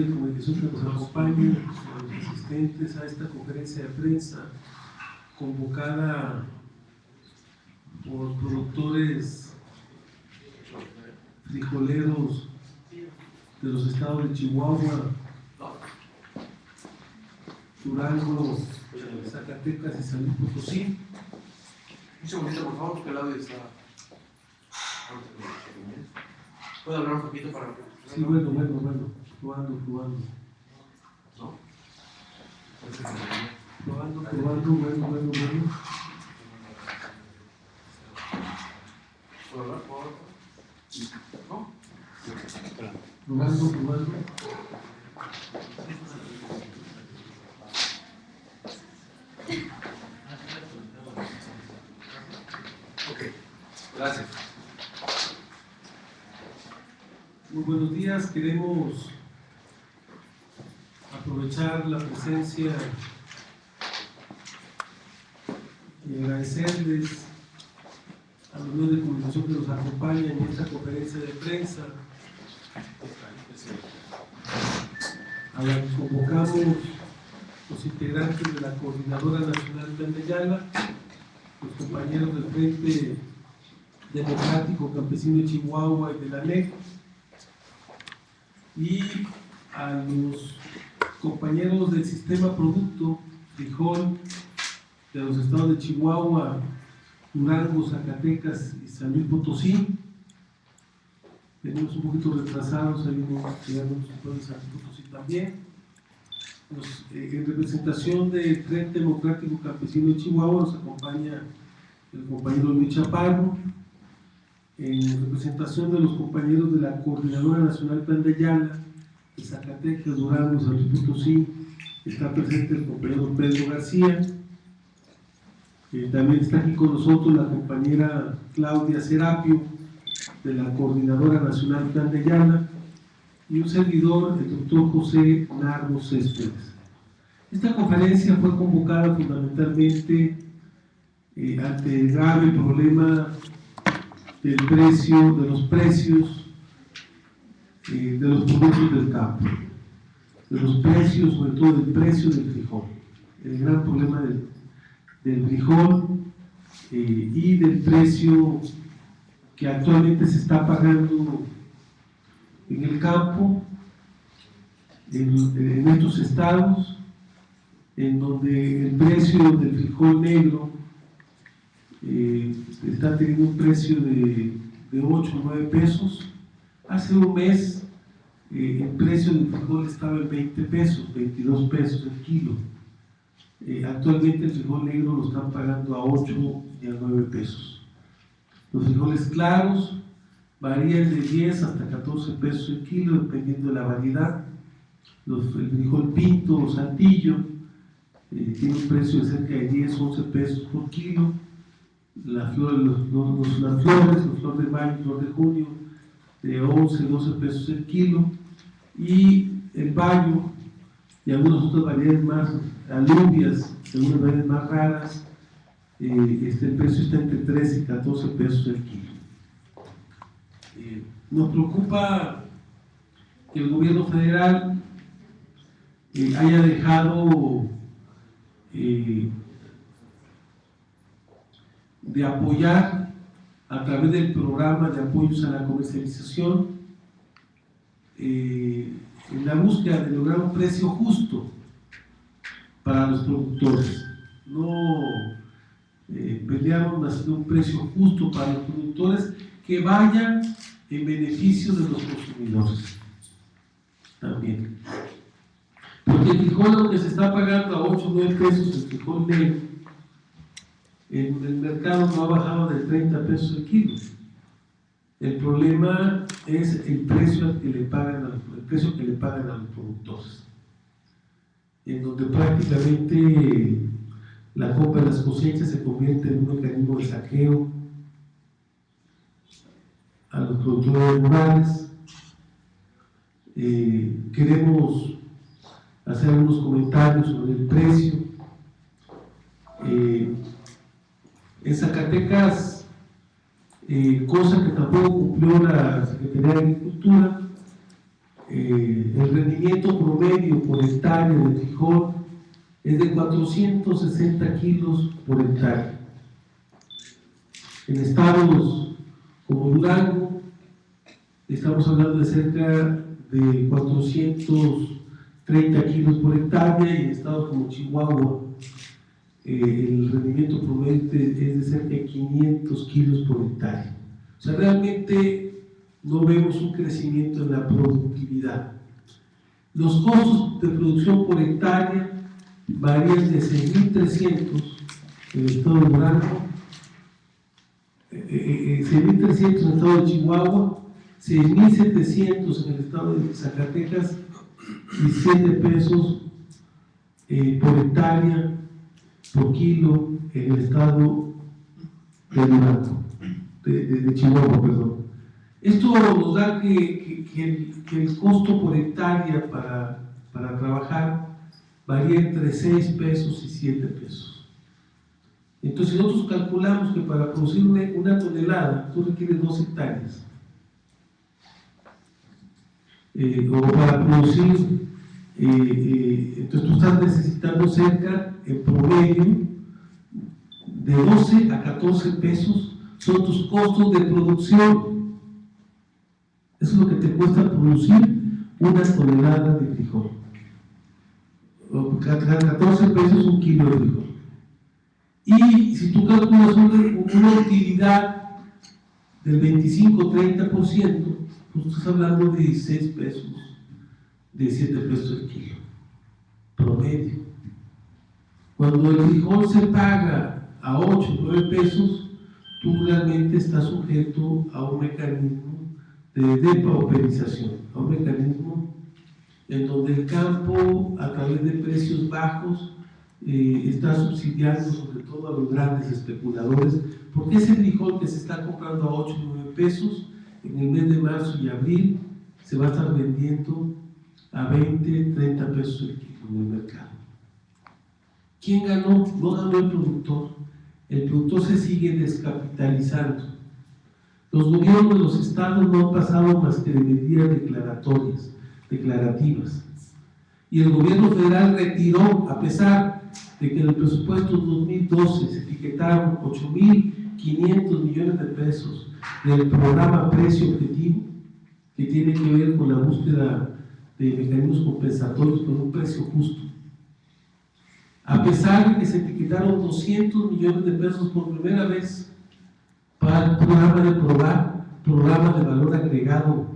de comunicación que nos acompañan, los asistentes a esta conferencia de prensa convocada por productores frijoleros de los estados de Chihuahua, Durango, Zacatecas y San Luis Potosí. Un segundito, por favor, porque el audio está. ¿Puedo hablar un poquito para que... Sí, bueno, probando. ¿No? Probando, bueno. ¿Puedo hablar? ¿No? Probando. Ok, gracias. Muy buenos días, queremos aprovechar la presencia y agradecerles a los medios de comunicación que nos acompañan en esta conferencia de prensa, a la que convocamos los integrantes de la Coordinadora Nacional Plan de Ayala, los compañeros del Frente Democrático Campesino de Chihuahua y de la NEC, y a los compañeros del Sistema Producto Frijol de los estados de Chihuahua, Durango, Zacatecas y San Luis Potosí. Venimos un poquito retrasados, ahí llegando los estados de San Luis Potosí también. En representación del Frente Democrático Campesino de Chihuahua nos acompaña el compañero Luis Chaparro. En representación de los compañeros de la Coordinadora Nacional Plan de Ayala, de Zacatecas, Durango, San Luis Potosí, está presente el compañero Pedro García. También está aquí con nosotros la compañera Claudia Serapio, de la Coordinadora Nacional Plan de Ayala, y un servidor, el doctor José Nardo Céspedes. Esta conferencia fue convocada fundamentalmente ante el grave problema de los precios de los productos del campo, de los precios, sobre todo del precio del frijol, el gran problema del frijol y del precio que actualmente se está pagando en el campo, en estos estados, en donde el precio del frijol negro está teniendo un precio de 8 o 9 pesos. Hace un mes el precio del frijol estaba en 20 pesos, 22 pesos el kilo. Actualmente el frijol negro lo están pagando a 8 y a 9 pesos. Los frijoles claros varían de 10 hasta 14 pesos el kilo, dependiendo de la variedad. El frijol pinto o saltillo tiene un precio de cerca de 10 o 11 pesos por kilo. Las flores flor de mayo, flor de junio, de 11 12 pesos el kilo. Y el bayo y algunas otras variedades más, alubias, algunas variedades más raras, el precio está entre 13 y 14 pesos el kilo. Nos preocupa que el gobierno federal haya dejado de apoyar a través del programa de apoyos a la comercialización en la búsqueda de lograr un precio justo para los productores. No pelearon haciendo un precio justo para los productores que vaya en beneficio de los consumidores también. Porque el frijol que se está pagando a 8 o 9 pesos, el frijol negro, en el mercado no ha bajado de 30 pesos el kilo. El problema es el precio que le pagan a los productores, en donde prácticamente la compra de las cosechas se convierte en un mecanismo de saqueo a los productores rurales. Queremos hacer algunos comentarios sobre el precio. En Zacatecas, cosa que tampoco cumplió la Secretaría de Agricultura, el rendimiento promedio por hectárea de frijol es de 460 kilos por hectárea. En estados como Durango estamos hablando de cerca de 430 kilos por hectárea, y en estados como Chihuahua el rendimiento promedio es de cerca de 500 kilos por hectárea. O sea, realmente no vemos un crecimiento en la productividad. Los costos de producción por hectárea varían de 6.300 en el estado de Durango, 6.300 en el estado de Chihuahua, 6.700 en el estado de Zacatecas y 7 pesos por hectárea por kilo en el estado de Durango, de Chihuahua, perdón. Esto nos da que el costo por hectárea para trabajar varía entre 6 pesos y 7 pesos. Entonces, si nosotros calculamos que para producir una tonelada tú requieres 2 hectáreas, o para producir, entonces tú estás necesitando cerca, en promedio, de 12 a 14 pesos son tus costos de producción. Eso es lo que te cuesta producir una tonelada de frijol. 14 pesos un kilo de frijol. Y si tú calculas una utilidad del 25-30%, pues estás hablando de 16 pesos, de 7 pesos el kilo, promedio. Cuando el frijol se paga a 8 o 9 pesos, tú realmente estás sujeto a un mecanismo de depauperización, a un mecanismo en donde el campo, a través de precios bajos, está subsidiando sobre todo a los grandes especuladores, porque ese frijol que se está comprando a 8 o 9 pesos, en el mes de marzo y abril se va a estar vendiendo a 20, 30 pesos el kilo en el mercado. ¿Quién ganó? No ganó el productor. El productor se sigue descapitalizando. Los gobiernos de los estados no han pasado más que de medidas declarativas. Y el gobierno federal retiró, a pesar de que en el presupuesto 2012 se etiquetaron 8.500 millones de pesos del programa Precio Objetivo, que tiene que ver con la búsqueda de mecanismos compensatorios por un precio justo. A pesar de que se etiquetaron 200 millones de pesos por primera vez para el programa de programa de valor agregado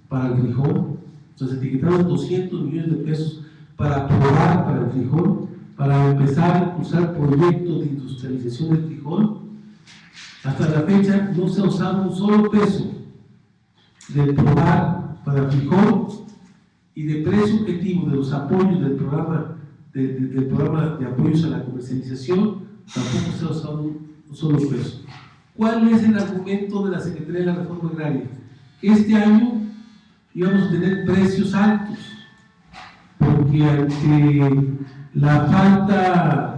para el frijol, entonces se etiquetaron 200 millones de pesos para probar para el frijol, para empezar a impulsar proyectos de industrialización del frijol. Hasta la fecha no se ha usado un solo peso del probar para el frijol, y de precio objetivo de los apoyos del programa de apoyos a la comercialización tampoco se ha usado un solo peso. ¿Cuál es el argumento de la Secretaría de la Reforma Agraria? Que este año íbamos a tener precios altos, porque ante la falta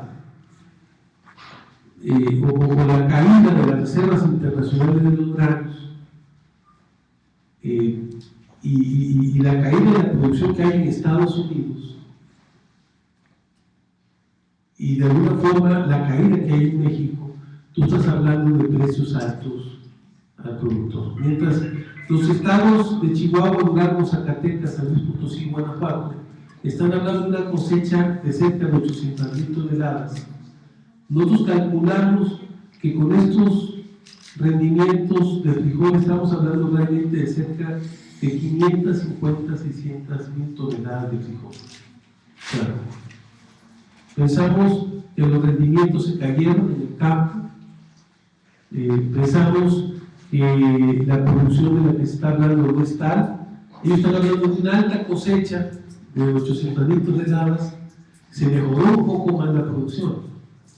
o la caída de las reservas internacionales de los granos y la caída de la producción que hay en Estados Unidos, y de alguna forma la caída que hay en México, tú estás hablando de precios altos al productor. Mientras los estados de Chihuahua, Durango, Zacatecas, San Luis Potosí y Guanajuato están hablando de una cosecha de cerca de 800,000 toneladas, nosotros calculamos que con estos rendimientos de frijol estamos hablando realmente de cerca de 550, 600,000 toneladas de frijol. Claro. Pensamos que los rendimientos se cayeron en el campo, pensamos que la producción de la que se está hablando no es tal. Ellos están hablando de una alta cosecha de 800,000 toneladas, se mejoró un poco más la producción,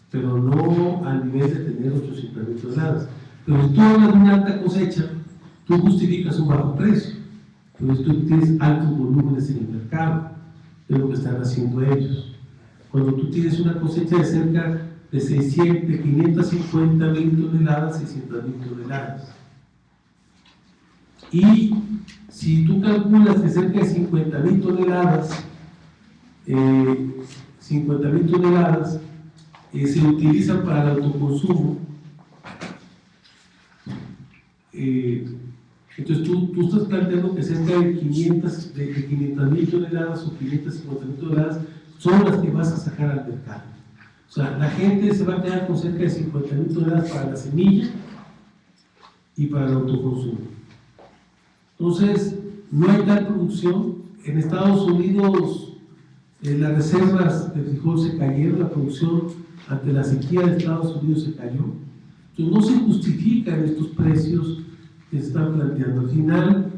pero no al nivel de tener 800,000 toneladas. Pero si tú hablas de una alta cosecha, tú justificas un bajo precio, pero tú tienes altos volúmenes en el mercado, es lo que están haciendo ellos. Cuando tú tienes una cosecha de cerca de 550,000 toneladas, 600,000 toneladas. Y si tú calculas que cerca de 50,000 toneladas, 50,000 toneladas se utilizan para el autoconsumo, entonces tú estás planteando que cerca de 500,000 toneladas o 550,000 toneladas son las que vas a sacar al mercado. O sea, la gente se va a quedar con cerca de 50,000 toneladas para la semilla y para el autoconsumo. Entonces, no hay tal producción. En Estados Unidos, las reservas de frijol se cayeron, la producción ante la sequía de Estados Unidos se cayó. Entonces, no se justifican estos precios que se están planteando. Al final,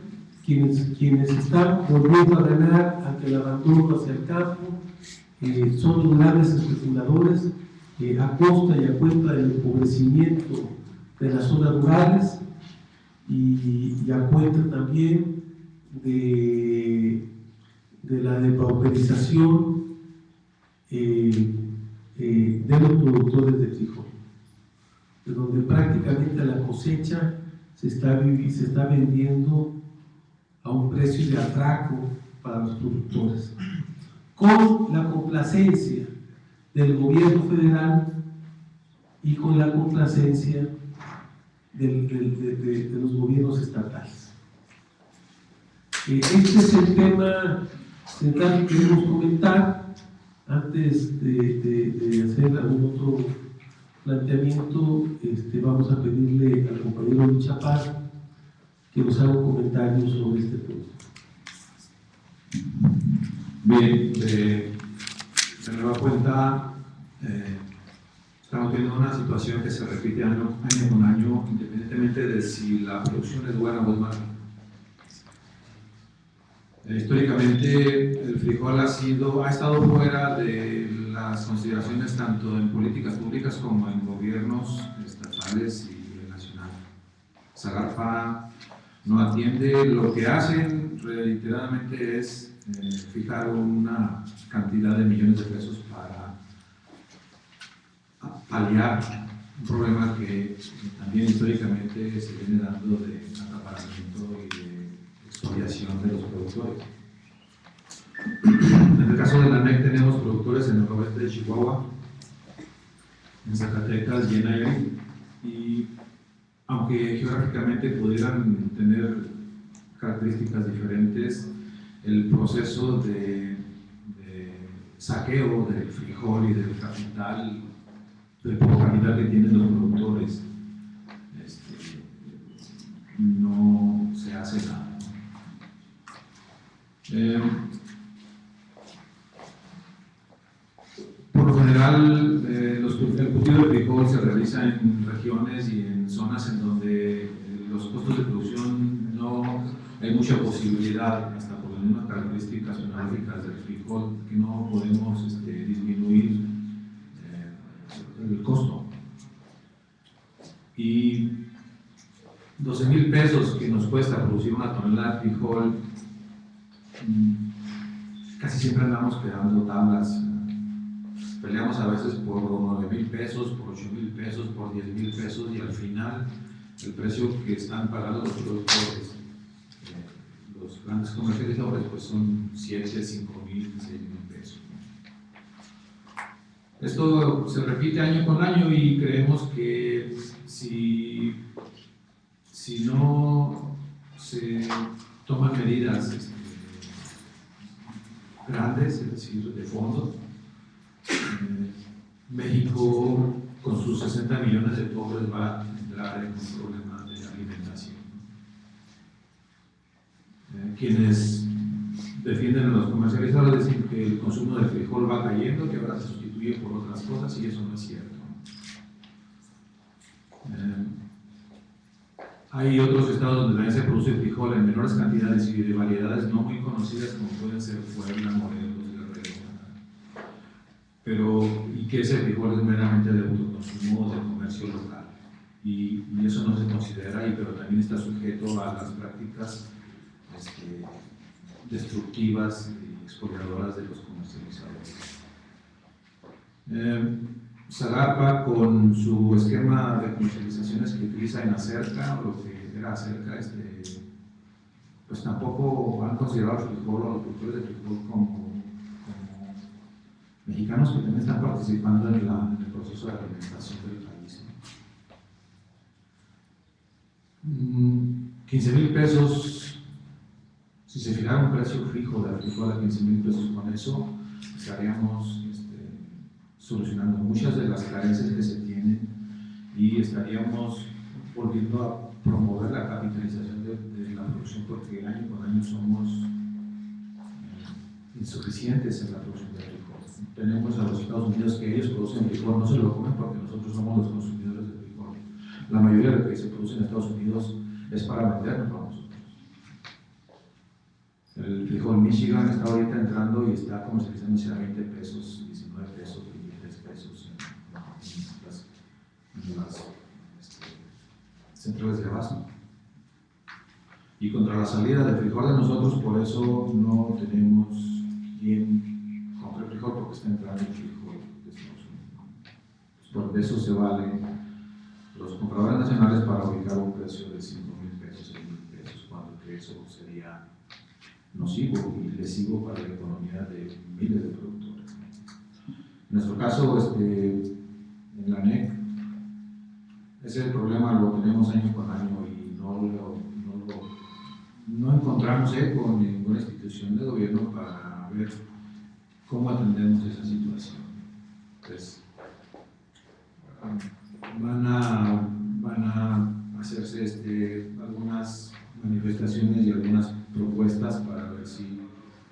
quienes están volviendo a ganar ante el abandono hacia el campo son los grandes especuladores a costa y a cuenta del empobrecimiento de las zonas rurales y a cuenta también de la depauperización de los productores de frijol, de donde prácticamente la cosecha se está vendiendo a un precio de atraco para los productores, con la complacencia del gobierno federal y con la complacencia de los gobiernos estatales. Este es el tema central que queremos comentar. Antes de hacer algún otro planteamiento, vamos a pedirle al compañero Luis Chaparro que nos haga un comentario sobre este punto. Bien, se me da cuenta, estamos viendo una situación que se repite año con año, independientemente de si la producción es buena o es mala. Históricamente, el frijol ha estado fuera de las consideraciones tanto en políticas públicas como en gobiernos estatales y nacionales. Zagarpa no atiende, lo que hacen reiteradamente es fijar una cantidad de millones de pesos para paliar un problema que también históricamente se viene dando de acaparamiento y de expoliación de los productores. En el caso de la ANEC tenemos productores en el noroeste de Chihuahua, en Zacatecas y en Nayarit, y aunque geográficamente pudieran tener características diferentes, el proceso de saqueo del frijol y del capital, del poco capital que tienen los productores, no se hace nada. Por lo general, el cultivo de frijol se realiza en regiones y en zonas en donde los costos de producción no hay mucha posibilidad, hasta por las mismas características geográficas del frijol, que no podemos disminuir el costo. Y 12,000 pesos que nos cuesta producir una tonelada de frijol, casi siempre andamos creando tablas. Peleamos a veces por 9,000 pesos, por 8,000 pesos, por 10,000 pesos, y al final el precio que están pagando los productores, los grandes comercializadores, pues son 7, 5,000, 6,000 pesos. Esto se repite año con año y creemos que si no se toman medidas grandes, es decir, de fondo, México con sus 60 millones de pobres va a entrar en un problema de alimentación. Quienes defienden a los comercializadores dicen que el consumo de frijol va cayendo, que ahora se sustituye por otras cosas, y eso no es cierto. Hay otros estados donde también se produce frijol en menores cantidades y de variedades no muy conocidas, como pueden ser Puebla, Morelos, Guerrero, y que ese frijol es meramente de autoconsumo o de comercio local, y eso no se considera, pero también está sujeto a las prácticas destructivas y expoliadoras de los comercializadores. Zagarpa, con su esquema de comercializaciones que utiliza en Acerca, o lo que era Acerca, pues tampoco han considerado el frijol o los productores de frijol como mexicanos que también están participando en el proceso de alimentación del país, ¿no? 15,000 pesos, si se fijara un precio fijo de frijol a 15,000 pesos, con eso estaríamos solucionando muchas de las carencias que se tienen y estaríamos volviendo a promover la capitalización de la producción, porque año con año somos insuficientes en la producción de frijol. Tenemos a los Estados Unidos que ellos producen frijol, no se lo comen porque nosotros somos los consumidores de frijol. La mayoría de lo que se produce en Estados Unidos es para vendernos para nosotros. El frijol Michigan está ahorita entrando y está comercializándose a 20 pesos, 19 pesos, 23 pesos en las centrales de abasto. Y contra la salida del frijol de nosotros, por eso no tenemos quien compre frijol, porque está entrando el frijol de Estados Unidos. Por eso se valen los compradores nacionales para ubicar un precio de 5,000 pesos, 6,000 pesos, cuando eso sería nocivo y lesivo para la economía de miles de productores. En nuestro caso, en la ANEC, ese problema lo tenemos año con año y no encontramos eco en ninguna institución de gobierno para ver cómo atendemos esa situación. Entonces, van a hacerse algunas manifestaciones y algunas propuestas para ver si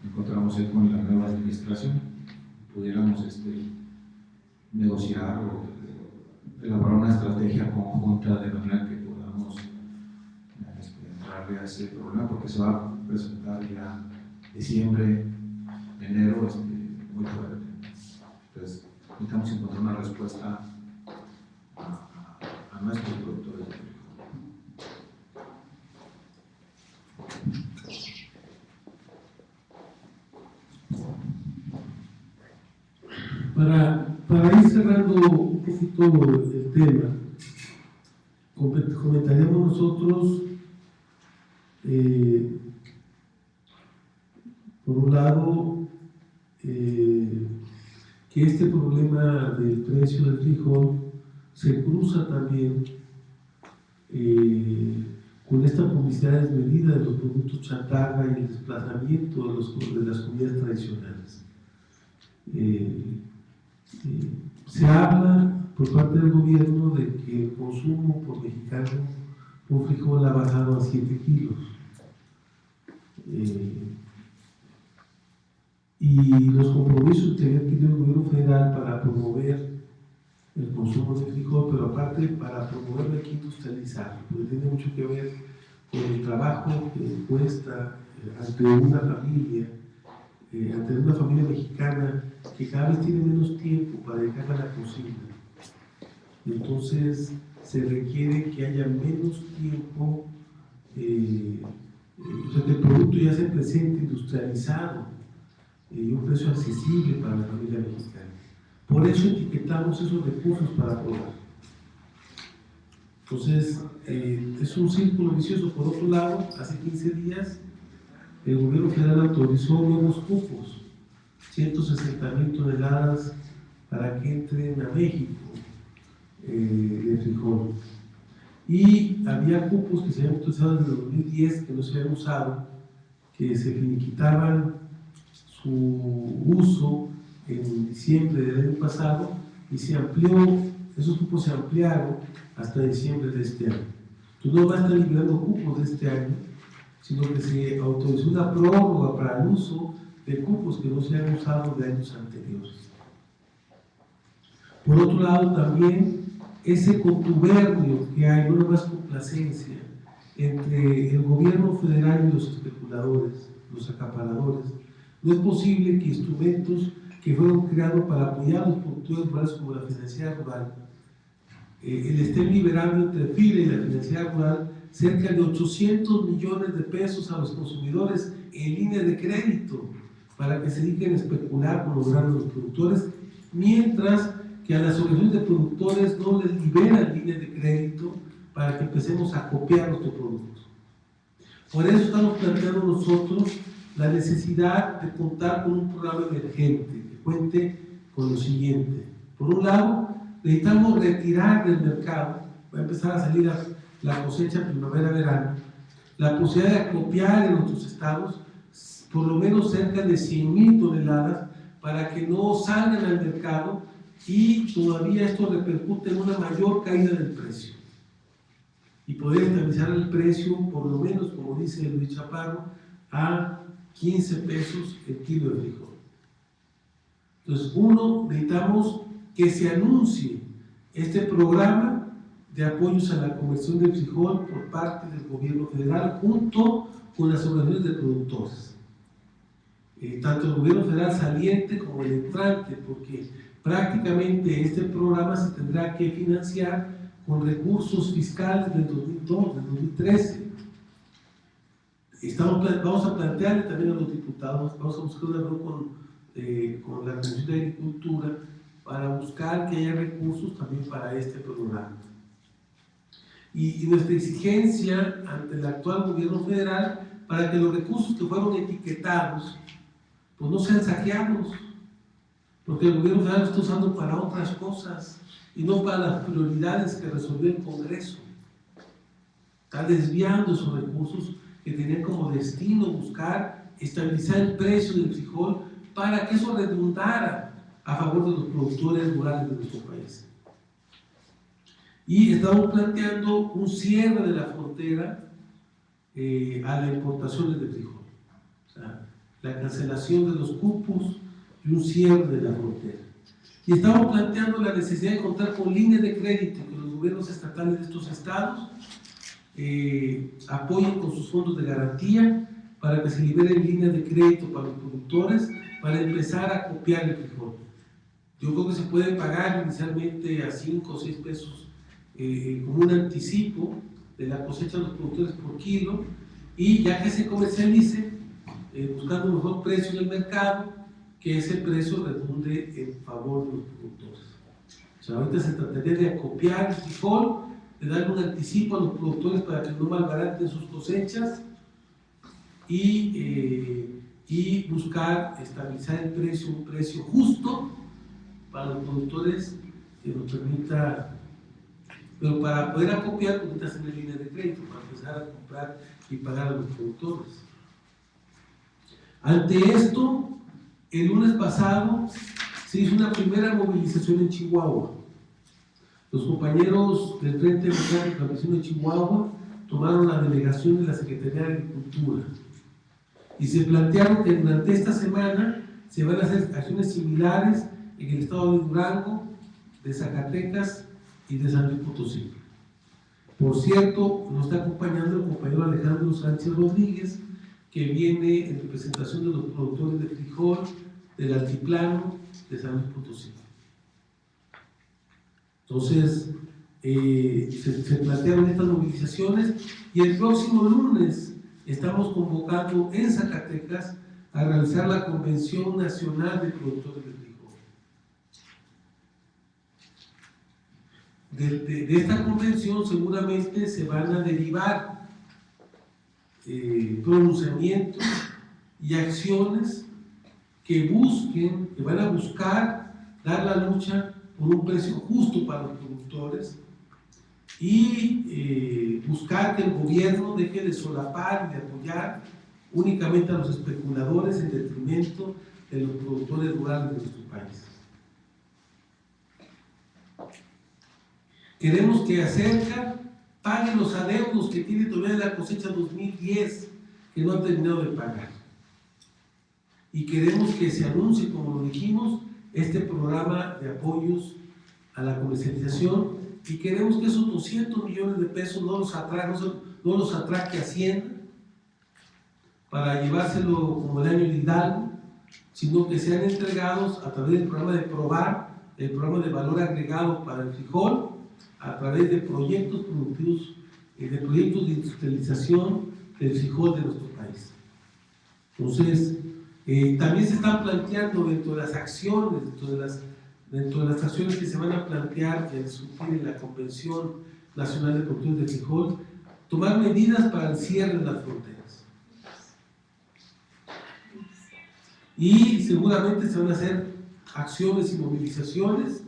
encontramos eco en la nueva administración, pudiéramos negociar o elaborar una estrategia conjunta de manera que podamos entrarle a ese problema, porque se va a presentar ya diciembre, enero muy fuerte. Entonces necesitamos encontrar una respuesta a nuestros productores de frijol. Para ir cerrando un poquito el tema, comentaríamos nosotros, por un lado, que este problema del precio del frijol se cruza también con esta publicidad desmedida de los productos chatarra y el desplazamiento de las comidas tradicionales. Se habla por parte del gobierno de que el consumo por mexicano por frijol ha bajado a 7 kilos. Y los compromisos que había pedido el gobierno federal para promover el consumo de frijol, pero aparte para promoverlo hay que industrializarlo, porque tiene mucho que ver con el trabajo que cuesta ante una familia mexicana que cada vez tiene menos tiempo para dedicarla a la cocina. Entonces se requiere que haya menos tiempo, o sea, que el producto ya se presente industrializado y un precio accesible para la familia mexicana. Por eso etiquetamos esos recursos para probar. Entonces, es un círculo vicioso. Por otro lado, hace 15 días el gobierno federal autorizó nuevos cupos, 160,000 toneladas para que entren a México de frijol. Y había cupos que se habían autorizado desde el 2010 que no se habían usado, que se finiquitaban su uso en diciembre del año pasado y se amplió, esos cupos se ampliaron hasta diciembre de este año. Entonces no va a estar liberando cupos de este año, sino que se autorizó una prórroga para el uso de cupos que no se han usado de años anteriores. Por otro lado, también ese contubernio que hay, no más complacencia, entre el gobierno federal y los especuladores, los acaparadores. No es posible que instrumentos que fueron creados para apoyar a los productores rurales como la financiera rural, el estén liberando entre FIRA y la financiera rural cerca de 800 millones de pesos a los consumidores en línea de crédito para que se dediquen a especular con los grandes productores, mientras que a las organizaciones de productores no les liberan líneas de crédito para que empecemos a copiar nuestro producto. Por eso estamos planteando nosotros la necesidad de contar con un programa emergente que cuente con lo siguiente. Por un lado, necesitamos retirar del mercado, va a empezar a salir la cosecha primavera-verano, la posibilidad de acopiar en nuestros estados por lo menos cerca de 100,000 toneladas para que no salgan al mercado y todavía esto repercute en una mayor caída del precio. Y poder estabilizar el precio, por lo menos, como dice Luis Chaparro, a 15 pesos el kilo de frijol. Entonces, uno, necesitamos que se anuncie este programa de apoyos a la conversión del frijol por parte del gobierno federal junto con las organizaciones de productores. Tanto el gobierno federal saliente como el entrante, porque prácticamente este programa se tendrá que financiar con recursos fiscales del 2002, del 2013. Vamos a plantearle también a los diputados, vamos a buscar una reunión con la Comisión de Agricultura para buscar que haya recursos también para este programa. Y nuestra exigencia ante el actual gobierno federal para que los recursos que fueron etiquetados pues no sean saqueados, porque el gobierno federal lo está usando para otras cosas y no para las prioridades que resolvió el Congreso. Está desviando esos recursos que tenían como destino buscar estabilizar el precio del frijol para que eso redundara a favor de los productores rurales de nuestro país. Y estamos planteando un cierre de la frontera a las importaciones de frijol. O sea, la cancelación de los cupos y un cierre de la frontera. Y estamos planteando la necesidad de contar con líneas de crédito que los gobiernos estatales de estos estados apoyen con sus fondos de garantía para que se liberen líneas de crédito para los productores para empezar a copiar el frijol. Yo creo que se puede pagar inicialmente a 5 o 6 pesos como un anticipo de la cosecha de los productores por kilo y ya que se comercialice, buscando un mejor precio en el mercado, que ese precio redunde en favor de los productores. O sea, ahorita se trataría de acopiar el frijol, de darle un anticipo a los productores para que no malbaraten sus cosechas y buscar estabilizar el precio, un precio justo para los productores que nos permita. Pero para poder acopiar, pues necesitas tener línea de crédito para empezar a comprar y pagar a los productores. Ante esto, el lunes pasado se hizo una primera movilización en Chihuahua. Los compañeros del Frente Democrático de la Región de Chihuahua tomaron la delegación de la Secretaría de Agricultura y se plantearon que durante esta semana se van a hacer acciones similares en el estado de Durango, de Zacatecas y de San Luis Potosí. Por cierto, nos está acompañando el compañero Alejandro Sánchez Rodríguez, que viene en representación de los productores de frijol del altiplano de San Luis Potosí. Entonces, se plantearon estas movilizaciones y el próximo lunes estamos convocando en Zacatecas a realizar la Convención Nacional de Productores de Frijol. De esta convención seguramente se van a derivar pronunciamientos y acciones que van a buscar dar la lucha por un precio justo para los productores y buscar que el gobierno deje de solapar y de apoyar únicamente a los especuladores en detrimento de los productores rurales de nuestro país. Queremos que Acerca pague los adeudos que tiene todavía la cosecha 2010 que no han terminado de pagar. Y queremos que se anuncie, como lo dijimos, este programa de apoyos a la comercialización y queremos que esos 200 millones de pesos no los atraque Hacienda para llevárselo como el año de Hidalgo, sino que sean entregados a través del programa de PROVAR, el programa de valor agregado para el frijol, a través de proyectos productivos, de proyectos de industrialización del frijol de nuestro país. Entonces, también se están planteando dentro de las acciones, dentro de las acciones que se van a plantear y a discutir en la Convención Nacional de Productores de Frijol, tomar medidas para el cierre de las fronteras. y seguramente se van a hacer acciones y movilizaciones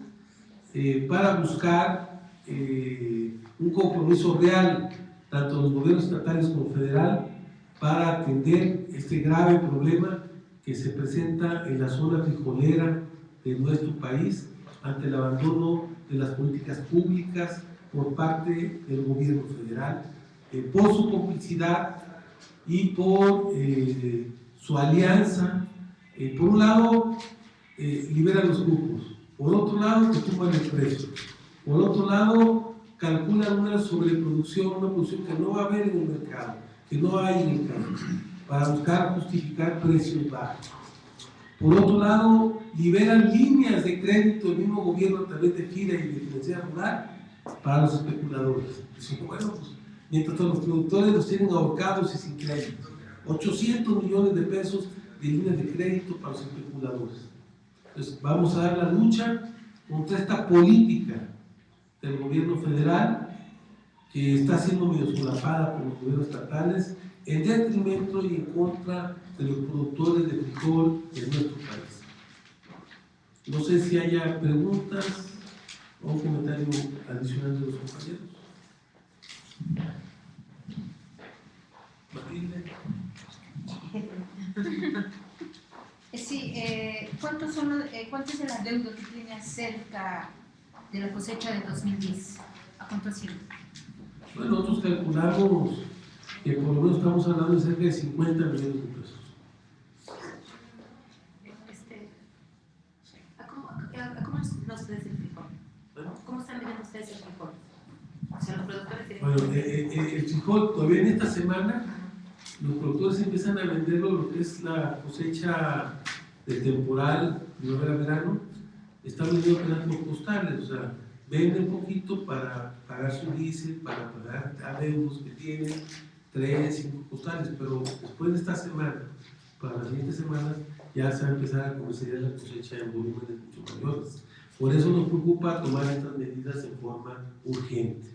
para buscar un compromiso real, tanto de los gobiernos estatales como federal, para atender este grave problema que se presenta en la zona frijolera de nuestro país ante el abandono de las políticas públicas por parte del gobierno federal, por su complicidad y por su alianza. Por un lado, liberan los cupos, por otro lado, te tumban el precio, por otro lado, calculan una sobreproducción, una producción que no va a haber en el mercado, que no hay en el mercado, para buscar justificar precios bajos. Por otro lado, liberan líneas de crédito el mismo gobierno a través de FIRA y de Financiera Rural para los especuladores. Dicen, bueno, pues, mientras los productores los tienen ahorcados y sin crédito. 800 millones de pesos de líneas de crédito para los especuladores. Entonces, vamos a dar la lucha contra esta política del gobierno federal que está siendo medio solapada por los gobiernos estatales en detrimento y en contra de los productores de frijol en nuestro país. No sé si haya preguntas o un comentario adicional de los compañeros. Matilde. Sí, ¿cuánto es el adeudo que tiene acerca de la cosecha de 2010? ¿A cuánto asciende? Bueno, nosotros calculamos que por lo menos estamos hablando de cerca de 50 millones de pesos. ¿Cómo no ustedes el frijol? ¿Cómo están vendiendo ustedes el frijol? O sea, los productores tienen... Bueno, el frijol, todavía en esta semana, los productores empiezan a venderlo, lo que es la cosecha de temporal, primavera-verano, están vendiendo apenas por costales, o sea, venden poquito para pagar su diésel, para pagar adeudos que tienen, 3, 5 costales, pero después de esta semana, para las siguientes semanas, ya se va a empezar a comercializar la cosecha en volúmenes mucho mayores. Por eso nos preocupa tomar estas medidas en forma urgente.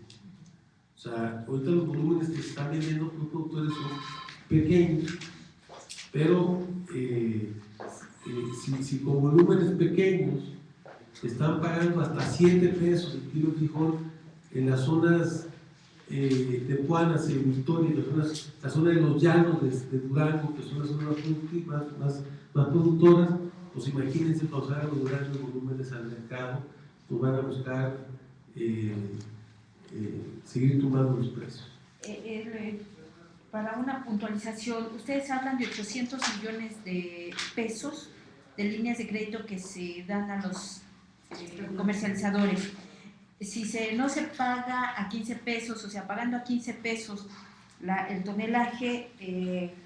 O sea, ahorita los volúmenes que se están vendiendo por los productores son pequeños, pero si con volúmenes pequeños están pagando hasta 7 pesos el kilo de frijol en las zonas tempuanas, en Victoria, la zona de los llanos de Durango, que son las zonas más productoras, pues imagínense causar los grandes volúmenes al mercado, pues van a buscar seguir tomando los precios. Para una puntualización, ustedes hablan de 800 millones de pesos de líneas de crédito que se dan a los comercializadores. Si no se paga a 15 pesos, o sea, pagando a 15 pesos el tonelaje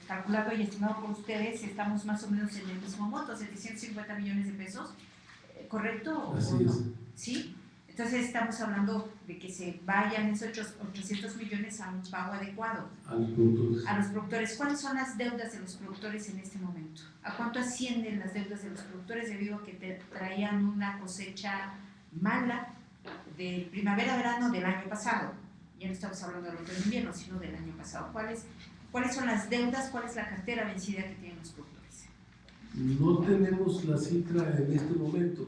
calculado y estimado por ustedes, estamos más o menos en el mismo monto, 750 millones de pesos, ¿correcto? Así ¿o no? es. ¿Sí? Entonces estamos hablando de que se vayan esos 800 millones a un pago adecuado. A los productores. A los productores. ¿Cuáles son las deudas de los productores en este momento? ¿A cuánto ascienden las deudas de los productores debido a que traían una cosecha mala de primavera-verano del año pasado? Ya no estamos hablando del otoño-invierno, sino del año pasado. ¿Cuáles son las deudas? ¿Cuál es la cartera vencida que tienen los productores? No tenemos la cifra en este momento,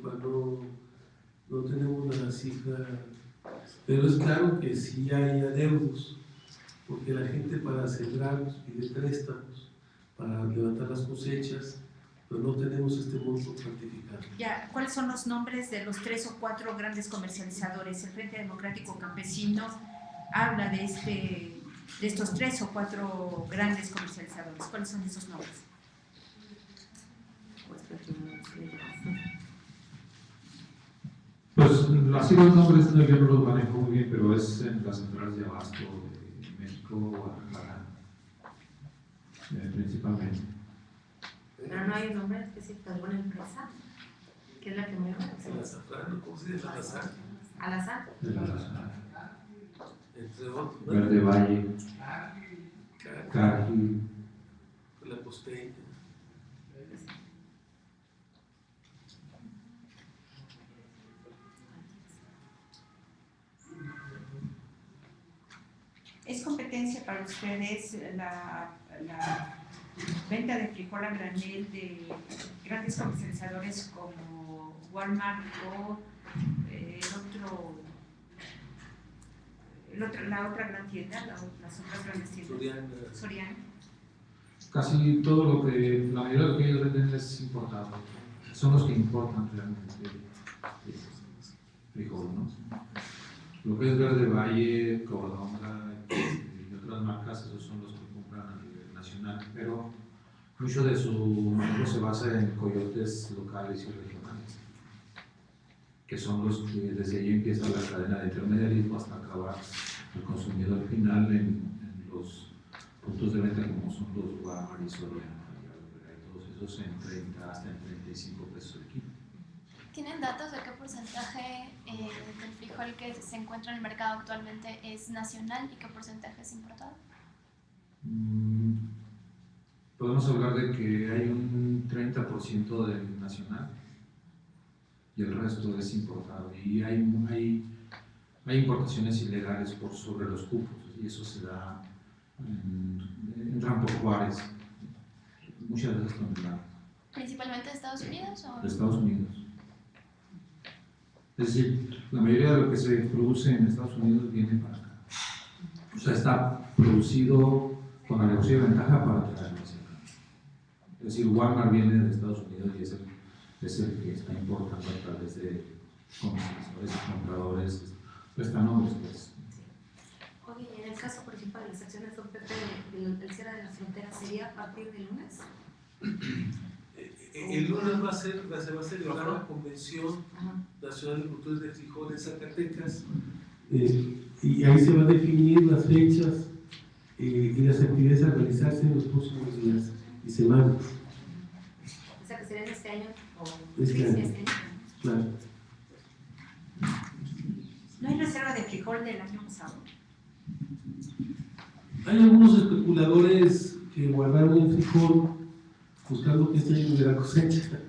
no tenemos la cifra, pero es claro que sí hay adeudos, porque la gente para sembrar pide préstamos, para levantar las cosechas, pero no tenemos este monto cuantificado. Ya, ¿cuáles son los nombres de los 3 o 4 grandes comercializadores? El Frente Democrático Campesino habla de estos 3 o 4 grandes comercializadores. ¿Cuáles son esos nombres? Pues así los nombres yo no los manejo muy bien, pero es en las centrales de abasto de México, Guadalajara, principalmente. Pero no hay un nombre específico de alguna empresa, que es la que me ¿El azafrán? ¿Cómo se dice? ¿El azar? al azar. De la Entre otros, ¿no? Verde Valle, Cargill, La costeña. ¿Es competencia para ustedes venta de frijol a granel de grandes comercializadores como Walmart o la otra gran tienda, las otras grandes tiendas, Soriana. Casi todo lo que, la mayoría de lo que ellos venden es importado. Son los que importan realmente frijol, ¿no? Lo que es Verde Valle, Covadonga y otras marcas, esos son los que compran a nivel nacional, pero mucho de su manejo se basa en coyotes locales y regionales, que son los que desde ahí empieza la cadena de intermediarismo hasta acabar el consumidor final en los puntos de venta como son los Walmart y Soriana y todos esos en 30 hasta en 35 pesos el kilo. ¿Tienen datos de qué porcentaje del frijol que se encuentra en el mercado actualmente es nacional y qué porcentaje es importado? Podemos hablar de que hay un 30% del nacional y el resto es importado. Y hay importaciones ilegales por sobre los cupos y eso se da, entran por Juárez, muchas veces toneladas. ¿Principalmente de Estados Unidos? O? De Estados Unidos. Es decir, la mayoría de lo que se produce en Estados Unidos viene para acá. O sea, está producido con la negocio de ventaja para traerlo hacia acá. Es decir, Walmart viene de Estados Unidos y es el que está importando a través de comercializadores y compradores, prestanombres, pues. Oye, en el caso, por ejemplo, de las acciones de OPP, el cierre de la frontera sería a partir del lunes. El lunes se va a celebrar la Convención Nacional de Productores de Frijol en Zacatecas y ahí se van a definir las fechas y las actividades a realizarse en los próximos días y semanas. O sea, que sería en este año o Este año. este año. Claro. ¿No hay reserva de frijol del año pasado? Hay algunos especuladores que guardaron el frijol buscando que este año hubiera cosecha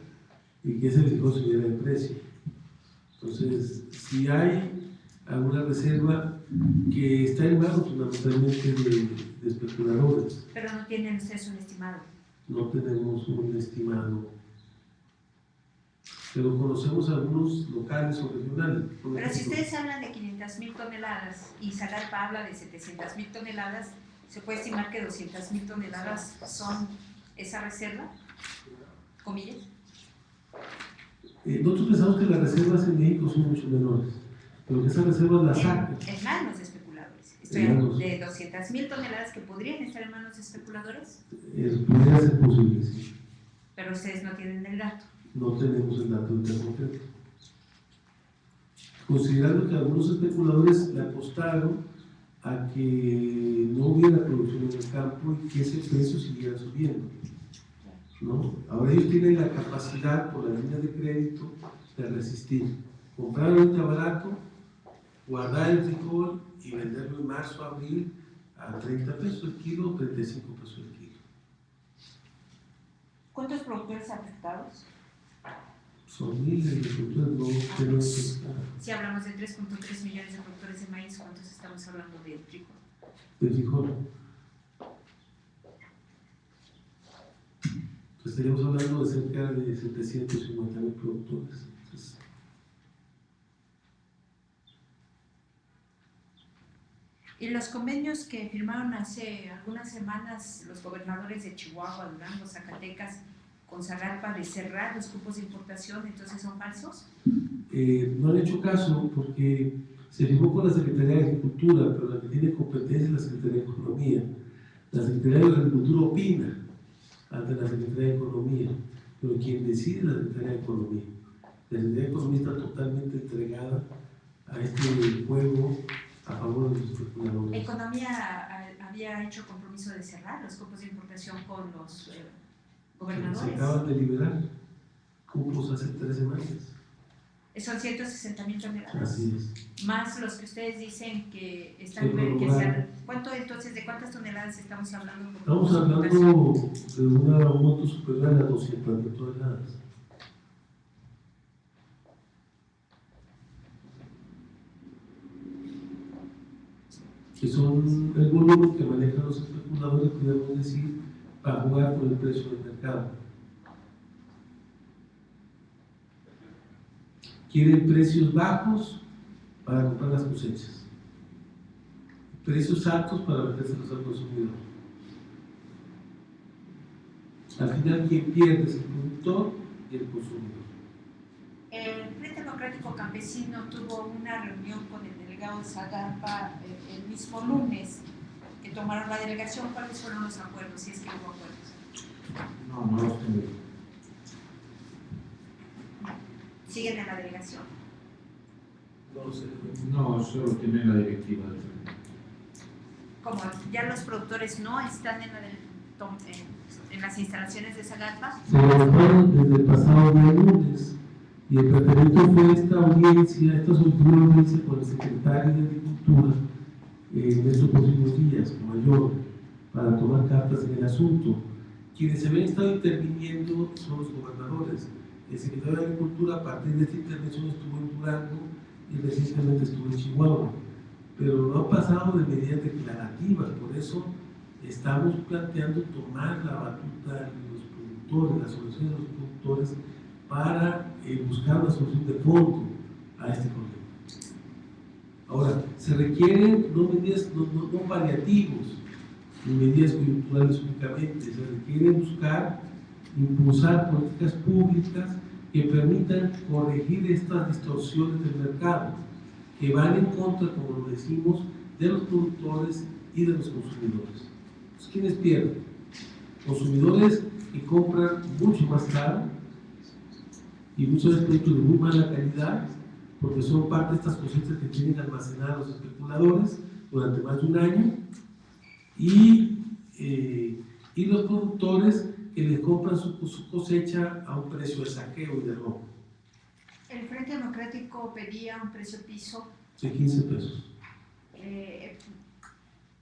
y que ese frijol subiera de precio. Entonces, si hay alguna reserva que está en manos fundamentalmente de especuladores. Pero no tienen ustedes un estimado. No tenemos un estimado, pero conocemos algunos locales o regionales. Pero si ustedes hablan de 500,000 toneladas y Zagarpa habla de 700,000 toneladas, ¿se puede estimar que 200,000 toneladas son esa reserva? ¿Comillas? Nosotros pensamos que las reservas en México son mucho menores, pero que esas reservas las sacan. En manos de especuladores. Estoy hablando de 200,000 toneladas que podrían estar en manos de especuladores, Podría ser posible, sí. pero ustedes no tienen el dato. No tenemos el dato de concreto. Considerando que algunos especuladores le apostaron a que no hubiera producción en el campo y que ese precio siguiera subiendo, ¿no? Ahora ellos tienen la capacidad por la línea de crédito de resistir, comprar ahorita barato, guardar el frijol y venderlo en marzo, abril a 30 pesos el kilo, 35 pesos el kilo. ¿Cuántos productores afectados? Son miles de productores, no tenemos Si hablamos de 3.3 millones de productores de maíz, ¿cuántos estamos hablando de frijol? de frijol. Pues estaríamos hablando de cerca de 750,000 productores. Entonces, y los convenios que firmaron hace algunas semanas los gobernadores de Chihuahua, Durango, Zacatecas, con Zagarpa de cerrar los cupos de importación, ¿entonces son falsos? no han hecho caso porque se firmó con la Secretaría de Agricultura, pero la que tiene competencia es la Secretaría de Economía. La Secretaría de Agricultura opina ante la Secretaría de Economía, pero quien decide es la Secretaría de Economía. La Secretaría de Economía está totalmente entregada a este juego a favor de los especuladores. Economía había hecho compromiso de cerrar los cupos de importación con los Se gobernadores. acaban de liberar cupos hace 3 semanas. Son 160,000 toneladas. Así es. Más los que ustedes dicen que están ¿cuánto entonces de cuántas toneladas estamos hablando? Estamos hablando de un monto superior a las 200,000 toneladas. Que son el volumen que manejan los especuladores, podemos decir, para jugar con el precio del mercado. Quieren precios bajos para comprar las cosechas, precios altos para vendérselos al consumidor. Al final, quien pierde es el productor y el consumidor. El Frente Democrático Campesino tuvo una reunión con el delegado de Zagarpa el mismo lunes que tomaron la delegación. ¿Cuáles fueron los acuerdos? Si es que hubo acuerdos. No los tengo. ¿Siguen en la delegación? No lo sé. No, solo tiene la directiva del frente. Como ya los productores no están en las instalaciones de Zagarpa. Se fueron desde el pasado día lunes y el tratamiento fue esta última audiencia con el secretario de Agricultura en estos próximos días, con Mayor, para tomar cartas en el asunto. Quienes se habían estado interviniendo son los gobernadores. El secretario de Agricultura, a partir de esta intervención, estuvo en Durango y recientemente estuvo en Chihuahua, pero no ha pasado de medidas declarativas. Por eso estamos planteando tomar la batuta de los productores, la solución de los productores, para buscar una solución de fondo a este problema. Ahora, se requieren no medidas, no paliativos, ni medidas coyunturales únicamente, se requiere buscar, impulsar políticas públicas que permitan corregir estas distorsiones del mercado, que van en contra, como lo decimos, de los productores y de los consumidores. Entonces, ¿quiénes pierden? Consumidores que compran mucho más caro y muchos productos de muy mala calidad, porque son parte de estas cosechas que tienen almacenadas los especuladores durante más de un año, y los productores que les compran su cosecha a un precio de saqueo y de robo. El Frente Democrático pedía un precio piso. De 15 pesos.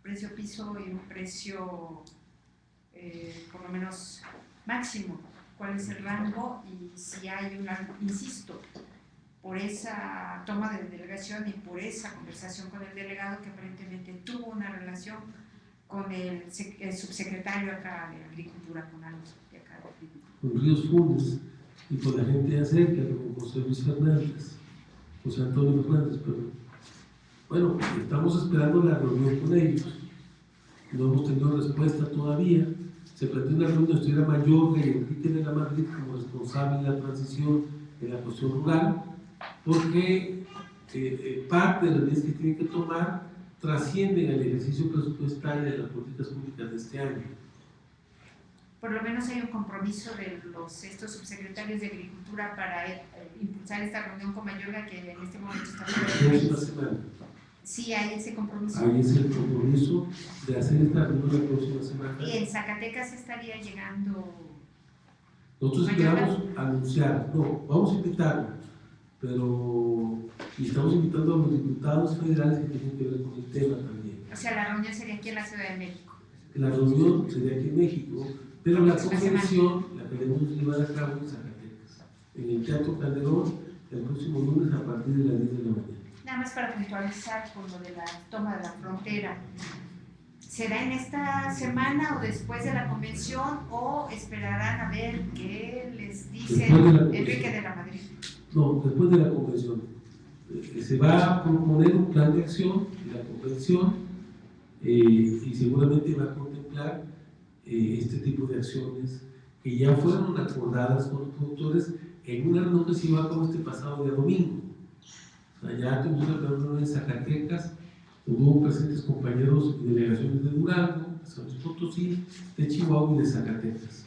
Precio piso y un precio por lo menos máximo. ¿Cuál es el rango? Y si hay insisto, por esa toma de delegación y por esa conversación con el delegado que aparentemente tuvo una relación con el subsecretario acá de Agricultura, con algo de acá de Agricultura. Con Ríos Funes y con la gente de acerca, con José Luis Fernández, José Antonio Fernández, perdón. Bueno, estamos esperando la reunión con ellos, no hemos tenido respuesta todavía. Se planteó una reunión, estuviera Mayorga y Enrique de la Madrid como responsable de la transición en la cuestión rural, porque parte de las medidas que tienen que tomar trascienden al ejercicio presupuestario de las políticas públicas de este año. Por lo menos hay un compromiso de estos subsecretarios de Agricultura para impulsar esta reunión con Mayorga, que en este momento está La próxima semana. Sí, hay ese compromiso. Ahí es el compromiso de hacer esta reunión la próxima semana. Y en Zacatecas estaría llegando. Nosotros esperamos anunciar, no, vamos a invitarlo, pero y estamos invitando a los diputados federales que tienen que ver con el tema también. O sea, la reunión sería aquí en la Ciudad de México. La reunión sería aquí en México, pero la convención la queremos llevar a cabo en Zacatecas, en el Teatro Calderón, el próximo lunes a partir de las 10 de la mañana. Nada más para puntualizar con lo de la toma de la frontera. ¿Será en esta semana o después de la convención o esperarán a ver qué les dice Enrique de la Madrid? No, después de la convención. Se va a proponer un plan de acción de la convención y seguramente va a contemplar este tipo de acciones que ya fueron acordadas con los productores en una reunión que se llevó a cabo este pasado día domingo. Allá tuvimos una reunión en Zacatecas, hubo presentes compañeros y delegaciones de Durango, de San Luis Potosí, de Chihuahua y de Zacatecas.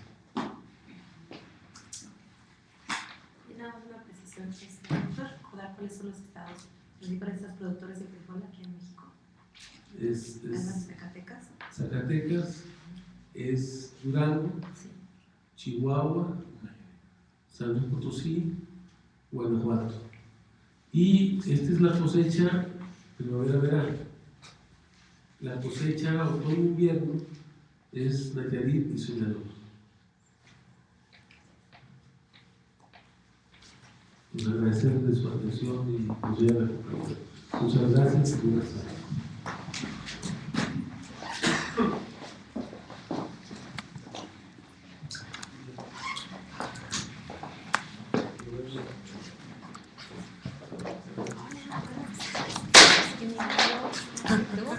Y nada más una precisión, ¿puedes recordar cuáles son los estados, los diferentes productores de frijol aquí en México? Además de Zacatecas. Zacatecas es Durango, Sí. Chihuahua, San Luis Potosí, Guanajuato. Y esta es la cosecha primavera-verano. La cosecha otoño-invierno es Nayarit y Sinaloa. Pues agradecerles su atención y nos lleva a la compañía. Muchas gracias y buenas tardes. ejemplo,